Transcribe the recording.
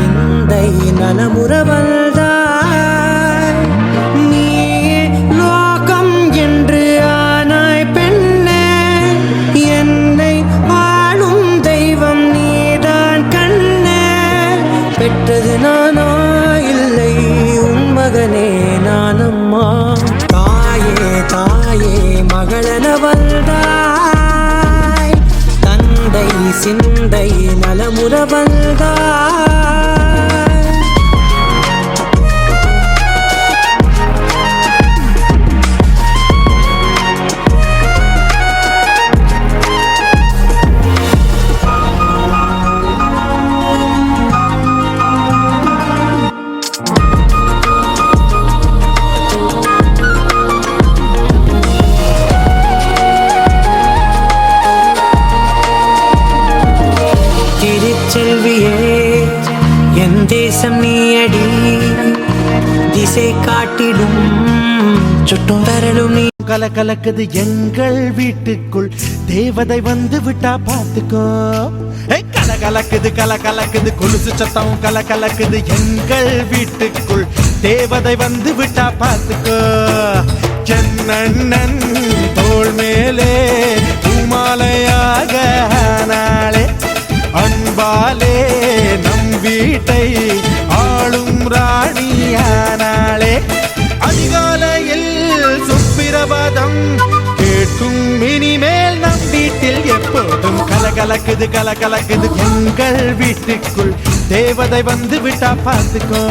சிந்தை நலமுறவல்தாய் நீ லோகம் என்று ஆனாய் பெண்ணே என்னை ஆளும் தெய்வம் நீதான் கண்ணே பெற்றது நானா இல்லை உன் மகனே நானம்மா தாயே தாயே மகளனவள்தாய் தந்தை சிந்தை நலமுறவள்தாய் செல்வியே என் தேசம் நீயடி திசை காட்டிடும் சுட்டும் வரலும் நீ கலக்கலக்குது எங்கள் வீட்டுக்குள் தேவதை வந்து விட்டா பார்த்துக்கோ கலக்கலக்குது கொலுசு சத்தம் கலக்கலக்குது எங்கள் வீட்டுக்குள் தேவதை வந்து விட்டா பார்த்துக்கோ சென்னண்ணன் தோள் மேலே பூமாலையாக நாளே அன்பாலே நம் வீட்டை ஆளும் ராணியானாளே அதிகாலையில் சுப்பிரபாதம் கேட்கும் இனிமேல் நம் வீட்டில் எப்போதும் கலகலக்குது எங்கள் வீட்டுக்குள் தேவதை வந்து விட்டா பார்த்துக்கோ